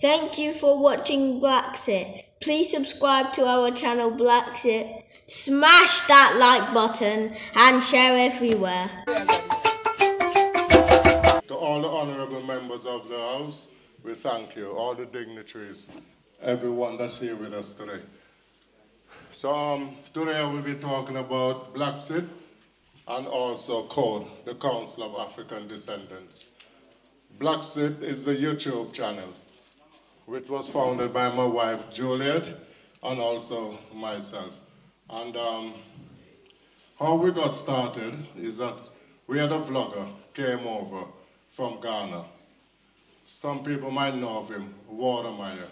Thank you for watching BlaXit. Please subscribe to our channel BlaXit, smash that like button and share everywhere. To all the honorable members of the House, we thank you, all the dignitaries, everyone that's here with us today. So today I will be talking about BlaXit and also CODE, the Council of African Descendants. BlaXit is the YouTube channel, which was founded by my wife Juliet and also myself. And how we got started is that we had a vlogger came over from Ghana. Some people might know of him, Watermeyer.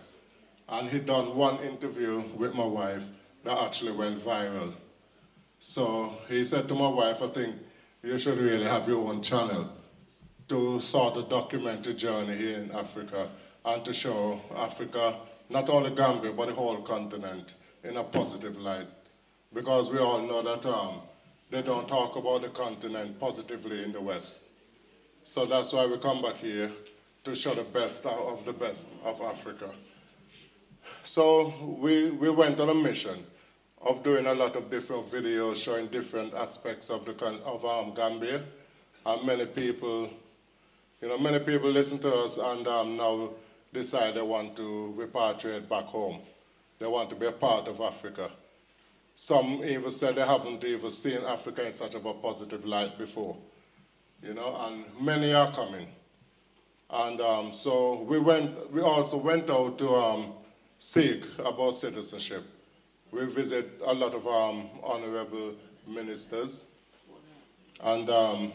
And he done one interview with my wife that actually went viral. So he said to my wife, I think you should really have your own channel to sort of document the journey here in Africa and to show Africa, not only Gambia, but the whole continent in a positive light. Because we all know that they don't talk about the continent positively in the West. So that's why we come back here to show the best of Africa. So we went on a mission of doing a lot of different videos showing different aspects of Gambia. And many people listen to us and now decide they want to repatriate back home. They want to be a part of Africa. Some even said they haven't even seen Africa in such of a positive light before. And many are coming. And so we also went out to seek about citizenship. We visit a lot of honorable ministers. And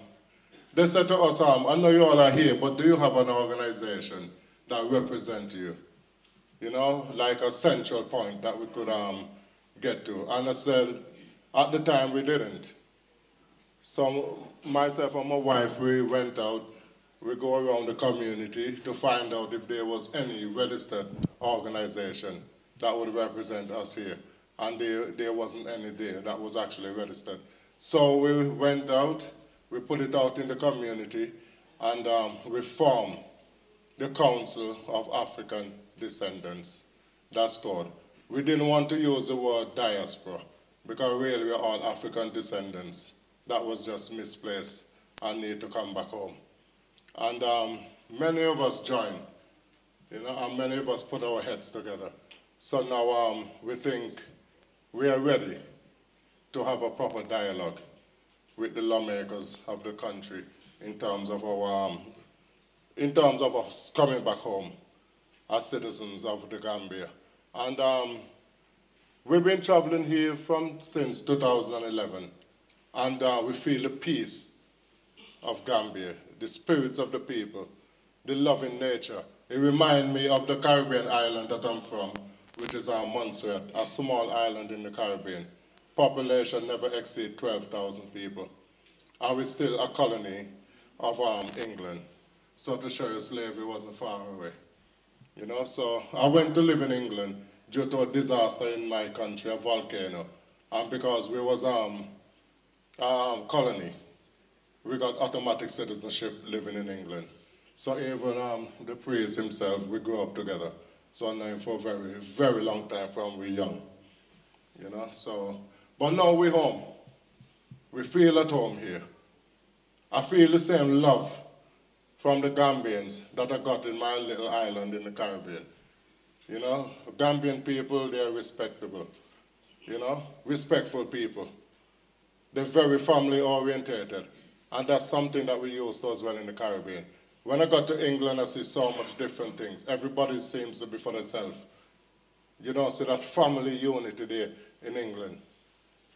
they said to us, I know you all are here, but do you have an organization that represents you? Like a central point that we could get to. And I said, at the time we didn't. So myself and my wife, we went out, we go around the community to find out if there was any registered organization that would represent us here. And there wasn't any there that was actually registered. So we went out, we put it out in the community, and we formed the Council of African Descendants. That's called. We didn't want to use the word diaspora, because really we're all African descendants. That was just misplaced and need to come back home. And many of us joined, and many of us put our heads together. So now we think we are ready to have a proper dialogue with the lawmakers of the country in terms of us coming back home as citizens of the Gambia. And we've been traveling here since 2011. And we feel the peace of Gambia, the spirits of the people, the loving nature. It reminds me of the Caribbean island that I'm from, which is Montserrat, a small island in the Caribbean. Population never exceeds 12,000 people. And we're still a colony of England. So to show you, slavery wasn't far away. So I went to live in England due to a disaster in my country, a volcano. And because we was colony, we got automatic citizenship living in England. So even the priest himself, we grew up together. So I know him for a very, very long time from we young. But now we're home. We feel at home here. I feel the same love from the Gambians that I got in my little island in the Caribbean. Gambian people, they're respectable. Respectful people. They're very family orientated. And that's something that we used to as well in the Caribbean. When I got to England, I see so much different things. Everybody seems to be for themselves. So that family unity there in England.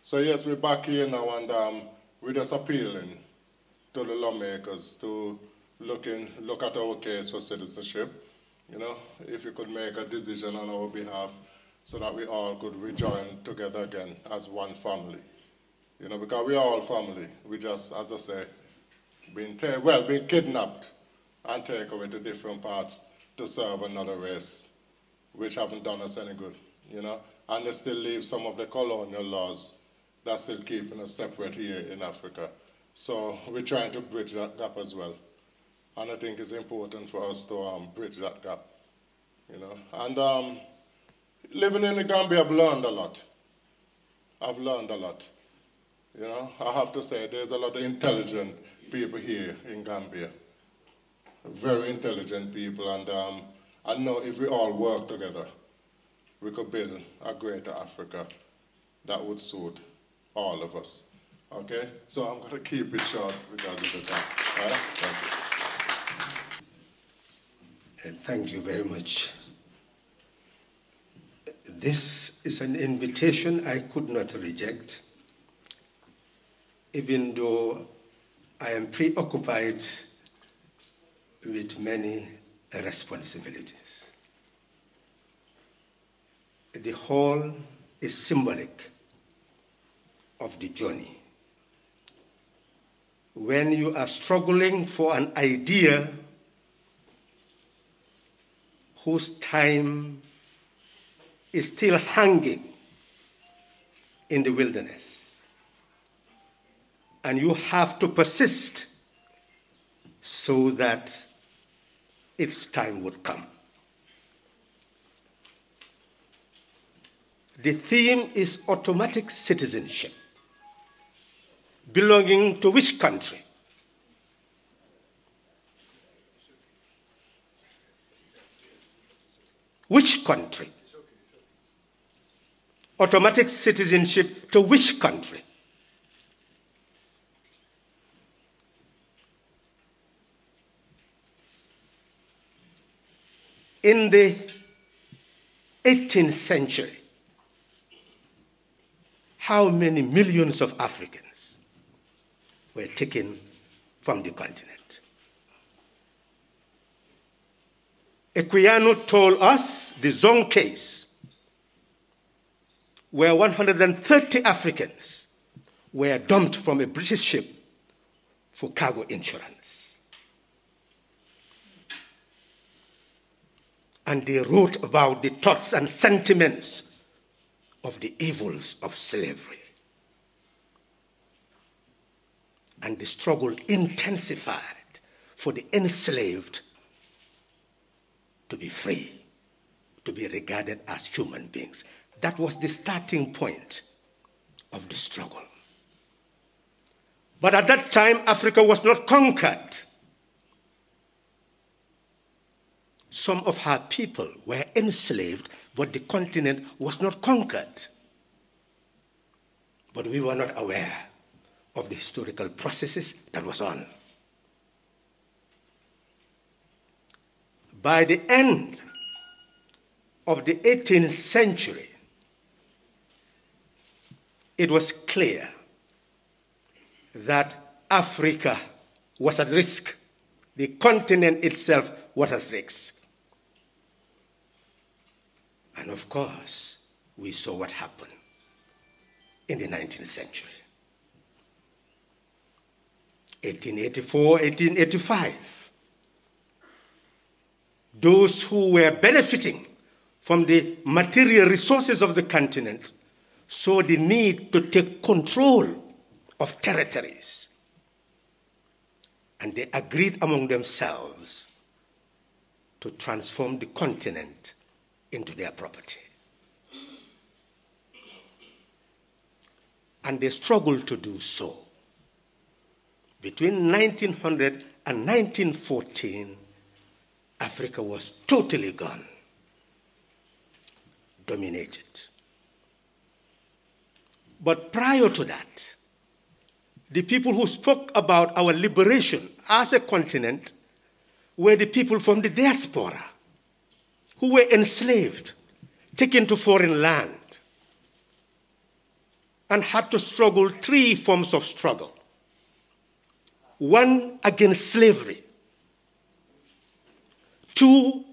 So yes, we're back here now and we're just appealing to the lawmakers to look at our case for citizenship. If you could make a decision on our behalf so that we all could rejoin together again as one family. Because we are all family. We just, as I say, been kidnapped and taken away to different parts to serve another race, which haven't done us any good, And they still leave some of the colonial laws that's still keeping us separate here in Africa. So we're trying to bridge that gap as well. And I think it's important for us to bridge that gap. you know. And living in the Gambia, I've learned a lot. I've learned a lot. You know, I have to say there's a lot of intelligent people here in Gambia. Very intelligent people, and I know if we all work together, we could build a greater Africa that would suit all of us. Okay? So I'm going to keep it short because of the time. All right? Thank you. Thank you very much. This is an invitation I could not reject, even though I am preoccupied with many responsibilities. The hall is symbolic of the journey. When you are struggling for an idea whose time is still hanging in the wilderness, and you have to persist so that its time would come. The theme is automatic citizenship. Belonging to which country? Which country? Automatic citizenship to which country? In the 18th century, how many millions of Africans were taken from the continent? Equiano told us the Zong case, where 130 Africans were dumped from a British ship for cargo insurance. And they wrote about the thoughts and sentiments of the evils of slavery. And the struggle intensified for the enslaved to be free, to be regarded as human beings. That was the starting point of the struggle. But at that time, Africa was not conquered. Some of her people were enslaved, but the continent was not conquered. But we were not aware of the historical processes that was on. By the end of the 18th century, it was clear that Africa was at risk. The continent itself was at risk. And of course, we saw what happened in the 19th century. 1884, 1885. Those who were benefiting from the material resources of the continent saw the need to take control of territories. And they agreed among themselves to transform the continent into their property. And they struggled to do so. Between 1900 and 1914, Africa was totally gone, dominated. But prior to that, the people who spoke about our liberation as a continent were the people from the diaspora, who were enslaved, taken to foreign land, and had to struggle three forms of struggle. One, against slavery. Two,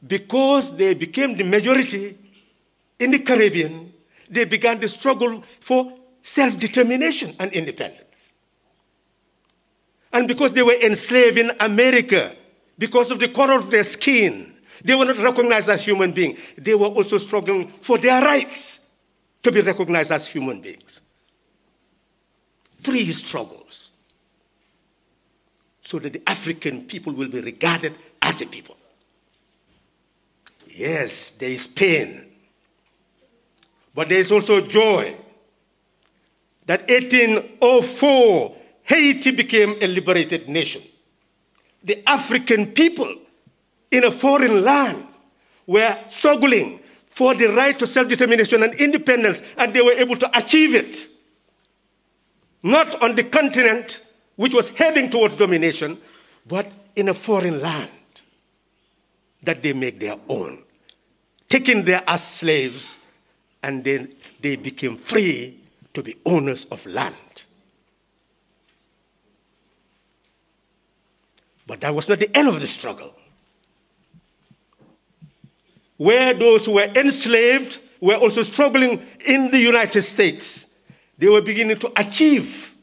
because they became the majority in the Caribbean, they began the struggle for self-determination and independence. And because they were enslaved in America, because of the color of their skin, they were not recognized as human beings. They were also struggling for their rights to be recognized as human beings. Three struggles, so that the African people will be regarded as a people. Yes, there is pain. But there is also joy that 1804, Haiti became a liberated nation. The African people in a foreign land were struggling for the right to self-determination and independence, and they were able to achieve it. Not on the continent, which was heading towards domination, but in a foreign land that they make their own, taking them as slaves, and then they became free to be owners of land. But that was not the end of the struggle. Where those who were enslaved were also struggling in the United States, they were beginning to achieve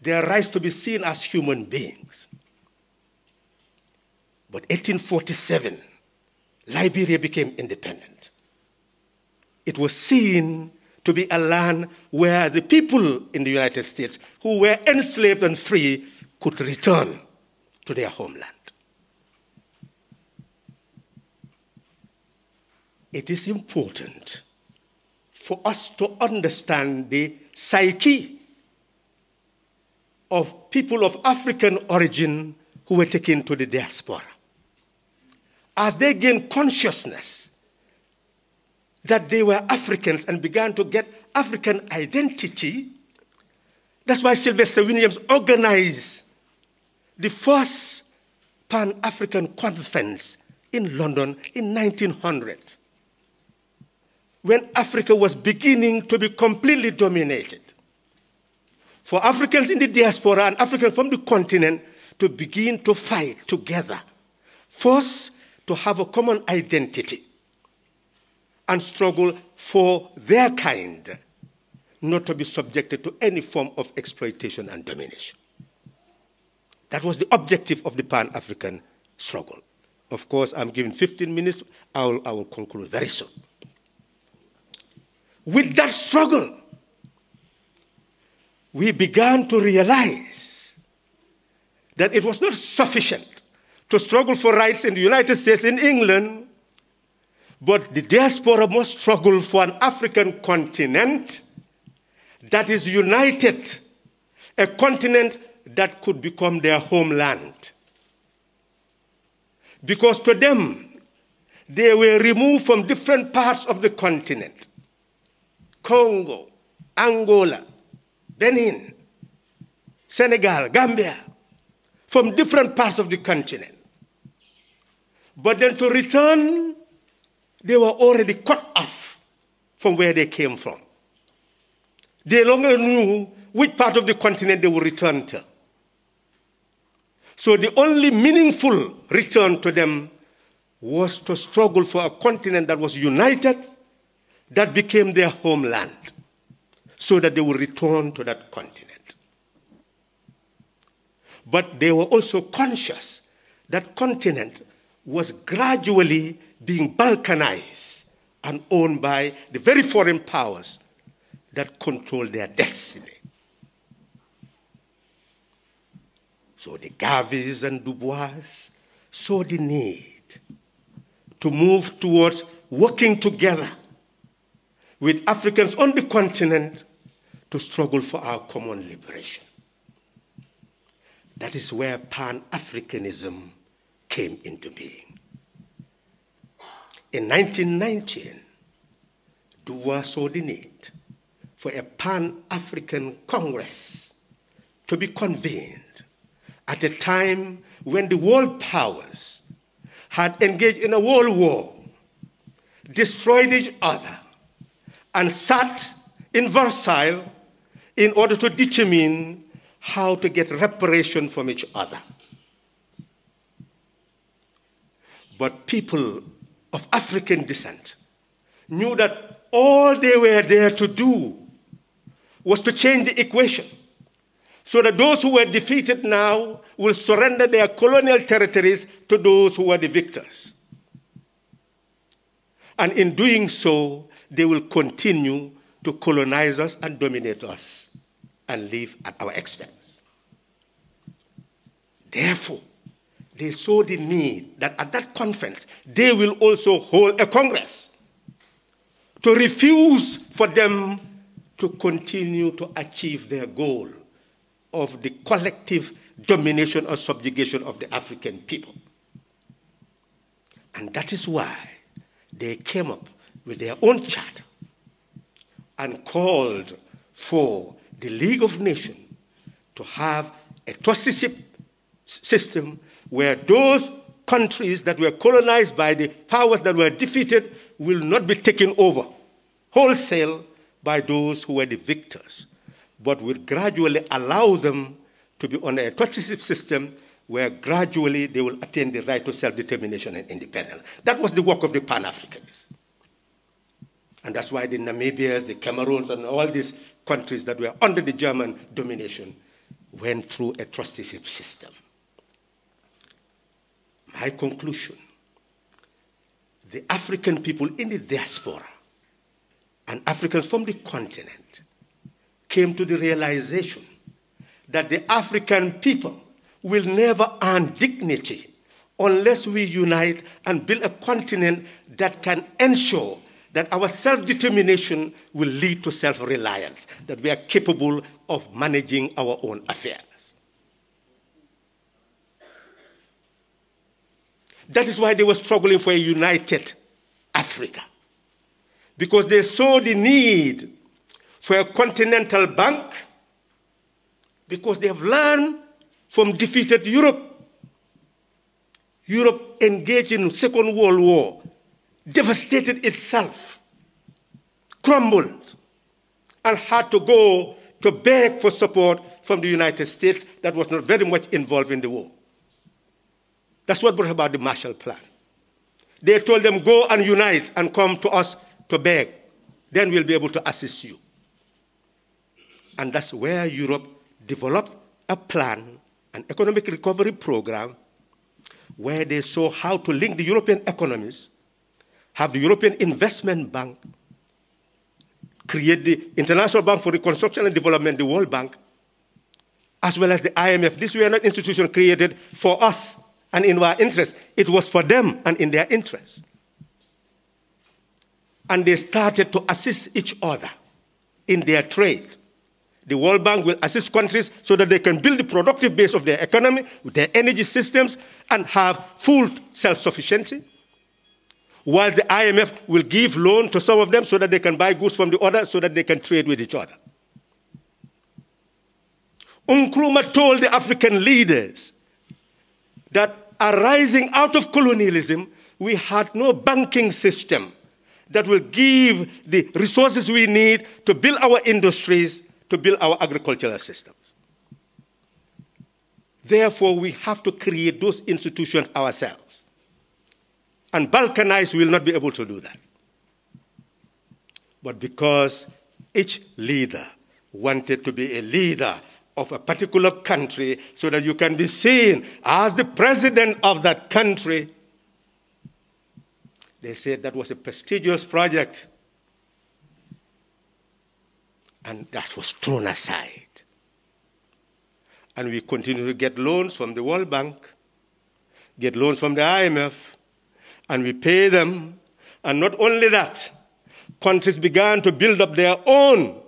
their rights to be seen as human beings. But 1847, Liberia became independent. It was seen to be a land where the people in the United States who were enslaved and free could return to their homeland. It is important for us to understand the psyche of people of African origin who were taken to the diaspora. As they gained consciousness that they were Africans and began to get African identity, that's why Sylvester Williams organized the first Pan-African Conference in London in 1900, when Africa was beginning to be completely dominated. For Africans in the diaspora and Africans from the continent to begin to fight together, first to have a common identity and struggle for their kind, not to be subjected to any form of exploitation and domination. That was the objective of the Pan-African struggle. Of course, I'm giving 15 minutes. I will conclude very soon. With that struggle, we began to realize that it was not sufficient to struggle for rights in the United States, in England, but the diaspora must struggle for an African continent that is united, a continent that could become their homeland. Because to them, they were removed from different parts of the continent. Congo, Angola, Benin, Senegal, Gambia, from different parts of the continent. But then to return, they were already cut off from where they came from. They no longer knew which part of the continent they would return to. So the only meaningful return to them was to struggle for a continent that was united, that became their homeland, so that they would return to that continent. But they were also conscious that continent was gradually being balkanized and owned by the very foreign powers that controlled their destiny. So the Garveys and Dubois saw the need to move towards working together with Africans on the continent to struggle for our common liberation. That is where Pan-Africanism came into being. In 1919, Dubois saw the need for a Pan-African Congress to be convened at a time when the world powers had engaged in a world war, destroyed each other, and sat in Versailles in order to determine how to get reparation from each other. But people of African descent knew that all they were there to do was to change the equation so that those who were defeated now will surrender their colonial territories to those who were the victors. And in doing so, they will continue to colonize us and dominate us and live at our expense. Therefore, they saw the need that at that conference, they will also hold a Congress to refuse for them to continue to achieve their goal of the collective domination or subjugation of the African people. And that is why they came up with their own charter and called for the League of Nations to have a trusteeship system where those countries that were colonized by the powers that were defeated will not be taken over wholesale by those who were the victors, but will gradually allow them to be on a trusteeship system where gradually they will attain the right to self-determination and independence. That was the work of the Pan-Africanists. And that's why the Namibians, the Cameroons, and all these countries that were under the German domination went through a trusteeship system. My conclusion, the African people in the diaspora and Africans from the continent came to the realization that the African people will never earn dignity unless we unite and build a continent that can ensure that our self-determination will lead to self-reliance, that we are capable of managing our own affairs. That is why they were struggling for a united Africa, because they saw the need for a continental bank, because they have learned from defeated Europe. Europe engaged in Second World War, devastated itself, crumbled, and had to go to beg for support from the United States that was not very much involved in the war. That's what brought about the Marshall Plan. They told them, go and unite and come to us to beg. Then we'll be able to assist you. And that's where Europe developed a plan, an economic recovery program, where they saw how to link the European economies, have the European Investment Bank, create the International Bank for Reconstruction and Development, the World Bank, as well as the IMF. These were not institutions created for us and in our interest. It was for them and in their interest. And they started to assist each other in their trade. The World Bank will assist countries so that they can build the productive base of their economy, with their energy systems, and have full self-sufficiency. While the IMF will give loan to some of them so that they can buy goods from the others so that they can trade with each other. Nkrumah told the African leaders that arising out of colonialism, we had no banking system that will give the resources we need to build our industries, to build our agricultural systems. Therefore, we have to create those institutions ourselves. And Balkanized will not be able to do that. But because each leader wanted to be a leader of a particular country so that you can be seen as the president of that country, they said that was a prestigious project. And that was thrown aside. And we continue to get loans from the World Bank, get loans from the IMF, and we pay them. And not only that, countries began to build up their own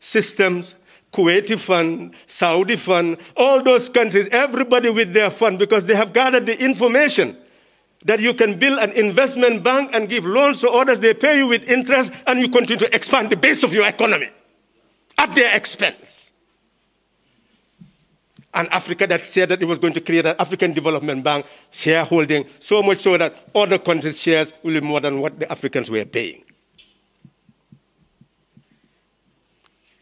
systems, Kuwaiti fund, Saudi fund, all those countries, everybody with their fund, because they have gathered the information that you can build an investment bank and give loans to others, they pay you with interest, and you continue to expand the base of your economy at their expense. And Africa that said that it was going to create an African Development Bank shareholding, so much so that other countries' shares will be more than what the Africans were paying.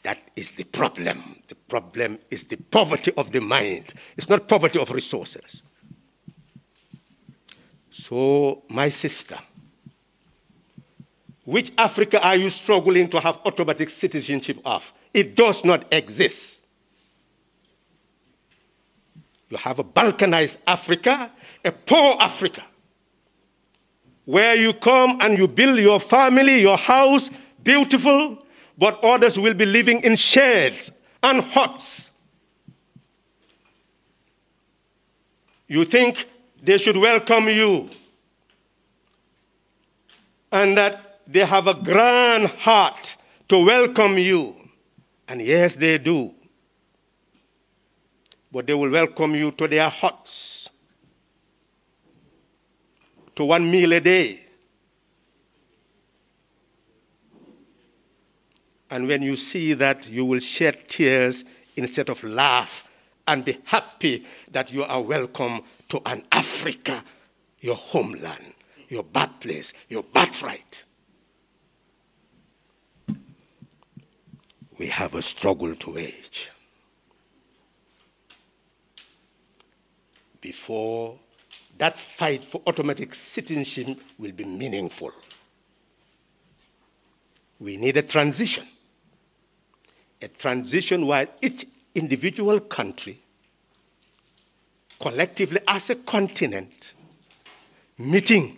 That is the problem. The problem is the poverty of the mind. It's not poverty of resources. So, my sister, which Africa are you struggling to have automatic citizenship of? It does not exist. You have a Balkanized Africa, a poor Africa, where you come and you build your family, your house, beautiful, but others will be living in sheds and huts. You think they should welcome you, and that they have a grand heart to welcome you. And yes, they do. But they will welcome you to their huts, to 1 meal a day. And when you see that, you will shed tears instead of laugh and be happy that you are welcome to an Africa, your homeland, your birthplace, your birthright. We have a struggle to wage before that fight for automatic citizenship will be meaningful. We need a transition where each individual country, collectively as a continent, meeting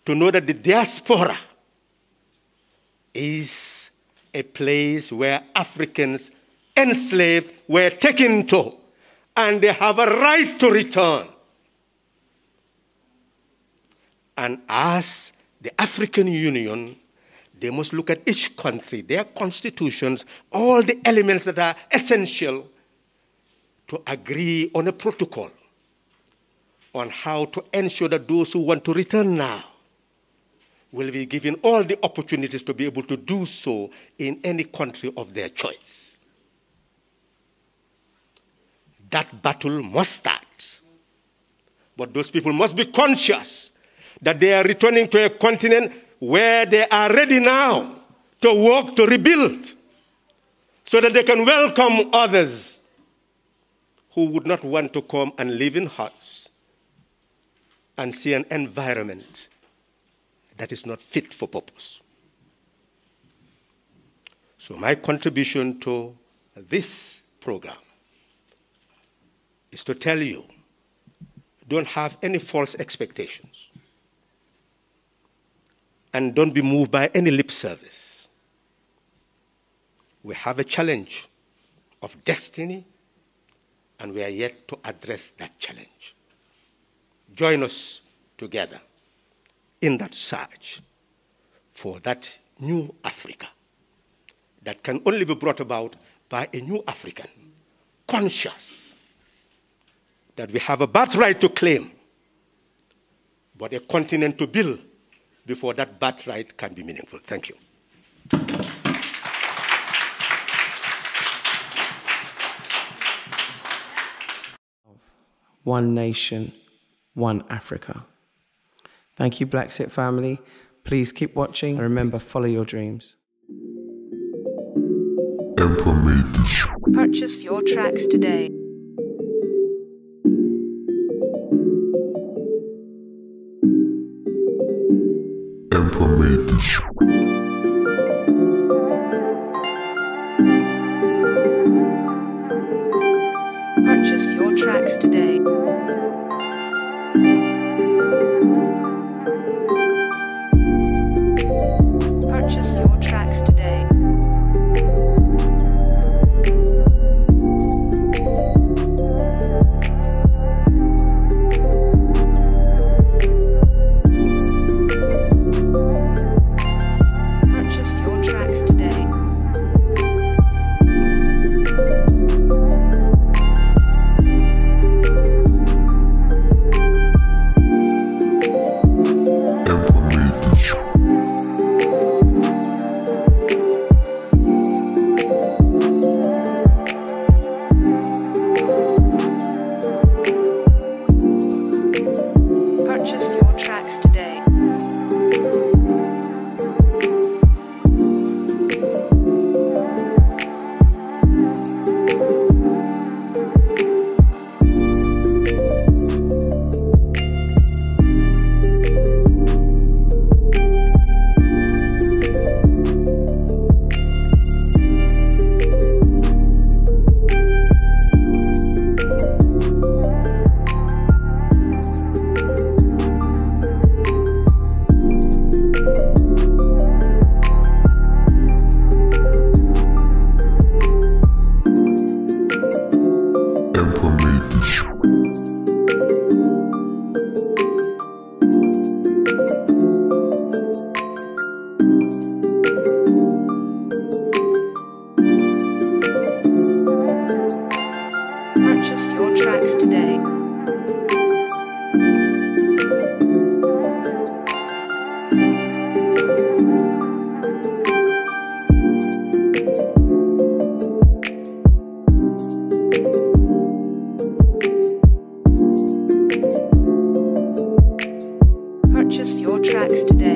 to know that the diaspora is a place where Africans enslaved were taken to, and they have a right to return. And as the African Union, they must look at each country, their constitutions, all the elements that are essential to agree on a protocol on how to ensure that those who want to return now will be given all the opportunities to be able to do so in any country of their choice. That battle must start. But those people must be conscious that they are returning to a continent where they are ready now to work to rebuild so that they can welcome others who would not want to come and live in huts and see an environment that is not fit for purpose. So my contribution to this program is to tell you, don't have any false expectations. And don't be moved by any lip service. We have a challenge of destiny, and we are yet to address that challenge. Join us together in that search for that new Africa that can only be brought about by a new African, conscious that we have a birthright to claim, but a continent to build before that birthright can be meaningful. Thank you. One nation, one Africa. Thank you, BlaXit family. Please keep watching and remember, follow your dreams. Purchase your tracks today. Purchase your tracks today. Purchase your tracks today. Purchase your tracks today. Purchase your tracks today.